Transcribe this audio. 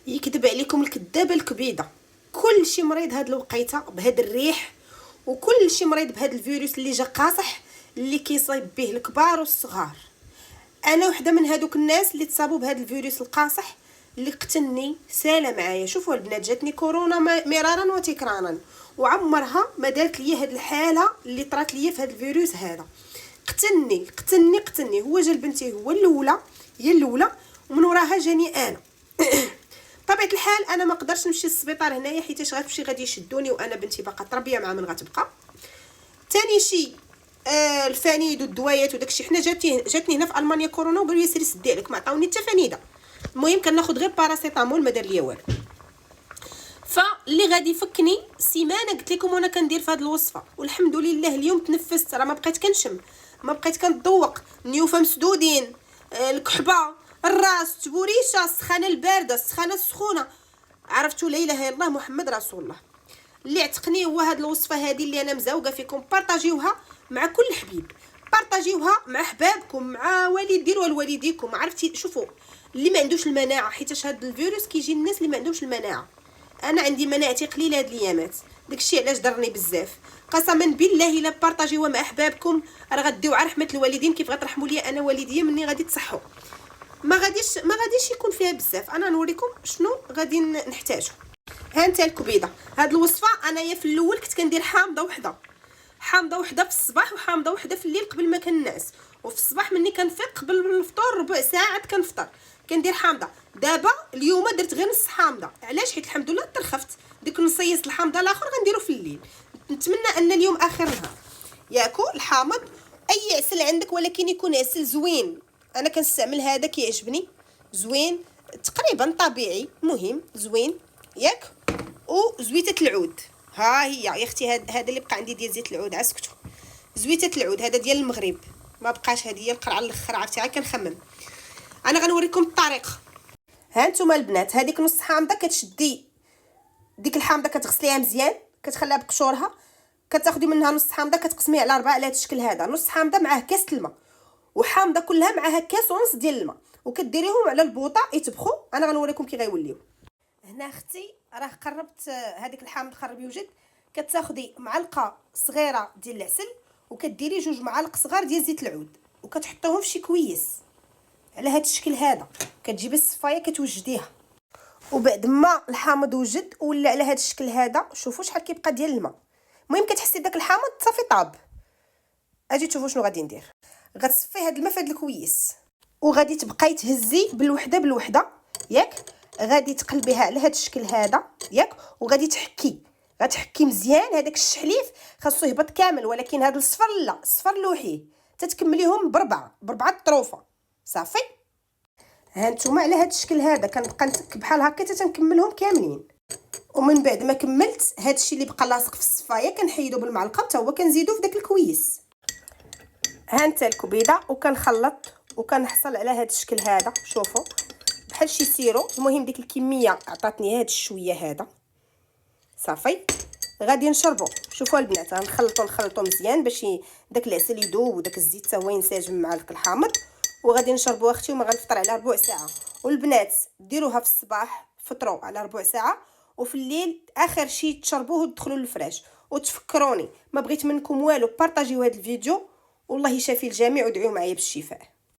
يكذب عليكم الكذابه الكبيده. كل شي مريض هاد الوقيته بهاد الريح، وكل شي مريض بهاد الفيروس اللي جا قاصح اللي كيصيب به الكبار والصغار. انا وحده من هادوك الناس اللي تصابوا بهاد الفيروس القاصح اللي قتلني ساله معايا. شوفوا البنات، جاتني كورونا مرارا وتكرارا، وعمرها ما دارت لي هاد الحاله اللي طرات لي في هاد الفيروس هذا. قتلني قتلني قتلني. هو جا لبنتي هو الاولى، هي الاولى، ومن وراها جاني انا. طبيعه الحال انا ما قدرتش نمشي للسبيطار هنايا حيت غتمشي غادي يشدوني، وانا بنتي باقا تربيه مع من غتبقى. ثاني شيء الفانيد والدوايات وداكشي. حنا جاتني هنا في المانيا كورونا وقالوا لي سيري سدي عليك، ما عطاوني حتى فنيده. المهم كناخذ غير باراسيتامول، ما دار ليا والو. فاللي غادي يفكني سيمانه قلت لكم وانا كندير في هذه الوصفه، والحمد لله اليوم تنفست. راه ما بقيت كنشم، ما بقيت كنتذوق. النيوفه مسدودين، الكحبه، الراس، تبوريشه، السخانه البارده، السخانه السخونه. عرفتوا لا اله الا الله محمد رسول الله. اللي عتقني هو هاد الوصفه هذه اللي انا مزوقه فيكم. بارطاجيوها مع كل حبيب، بارطاجيوها مع حبابكم، مع والدين والوالديكم. عرفتي شوفوا اللي ما عندوش المناعه، حيت هاد الفيروس كيجي الناس اللي ما عندهمش المناعه. انا عندي مناعتي قليله هاد الايامات، داكشي علاش ضرني بزاف. قسما بالله الا بارطاجيوها مع حبابكم راه غديو على رحمه الوالدين كيف غترحموا لي انا والديا مني غادي تصحوا. ما غاديش يكون فيها بزاف. انا نوريكم شنو غادي نحتاجو. ها انت الكبيده. هاد الوصفه انايا في الاول كنت كندير حامضه وحده، حامضه وحده في الصباح وحامضه وحده في الليل قبل ما كنعس. وفي الصباح مني كنفيق قبل الفطور ربع ساعه كنفطر كندير حامضه. دابا اليوم درت غير نص حامضه. علاش؟ حيت الحمد لله ترخفت. ديك نصيص الحامضه الاخر غنديرو في الليل. نتمنى ان اليوم اخر نهار ياكل الحامض. اي عسل عندك ولكن يكون عسل زوين. انا كنستعمل هذا كيعجبني، زوين تقريبا طبيعي، مهم زوين ياك. وزويته العود، ها هي يا اختي. هذا اللي بقى عندي ديال زيت العود، عسكتو. زويته العود هذا ديال المغرب، ما بقاش. هذه هي القرعه الاخر. عرفتي غير كنخمم. انا غنوريكم الطريقه. ها نتوما البنات، هذيك نص حامضه كتشدي ديك الحامضه كتغسليها مزيان، كتخليها بقشورها، كتاخدي منها نص حامضه كتقسميها على 4 على هذا الشكل هذا. نص حامضه معاه كاس الماء، وحامضه كلها معاها كاس ونص ديال الماء، وكديريهم على البوطه يطبخوا. انا غنوريكم كي غيوليو. هنا اختي راه قربت هذيك الحامض قرب يوجد. كتاخدي معلقه صغيره ديال العسل، وكديري 2 معالق صغار ديال زيت العود، وكتحطوهم في شي كويس على هذا الشكل هذا. كتجيبي الصفايه كتوجديها، وبعد ما الحامض وجد ولا على هذا الشكل هذا، شوفوا شحال كيبقى ديال الماء. المهم كتحسي داك الحامض صافي طاب. اجي تشوفوا شنو غادي ندير. غتصفي هذا الماء في هذا الكويس، وغادي تبقاي تهزي بالوحده بالوحده ياك. غادي تقلبيها على هذا الشكل هذا ياك، وغادي غتحكي مزيان. هذاك الشحليف خاصو يهبط كامل، ولكن هذا الصفر لا، الصفر لوحيه تتكمليهم بربعه طروفه صافي. ها نتوما على هذا الشكل هذا كنبقى نتك بحال هكا حتى تنكملهم كاملين. ومن بعد ما كملت هذا الشيء اللي بقى لاصق في الصفايه كنحيدو بالمعلقه حتى هو كنزيدو في داك الكويس. ها انت الكبيده، وكنخلط وكنحصل على هذا الشكل هذا. شوفوا بحال شي سيرو. المهم ديك الكميه عطاتني هذا الشويه هذا صافي. غادي نشربو. شوفوا البنات غنخلطو مزيان باش داك العسل يذوب وداك الزيت حتى هو ينسجم مع داك الحامض. وغادي نشربو اختي، وما غنفطر على ربع ساعه. والبنات ديروها في الصباح، فطروا على ربع ساعه، وفي الليل اخر شيء تشربوه وتدخلوا للفراش. وتفكروني ما بغيت منكم والو، بارطاجيو هذا الفيديو، والله يشافي الجميع، ودعيو معايا بالشفاء.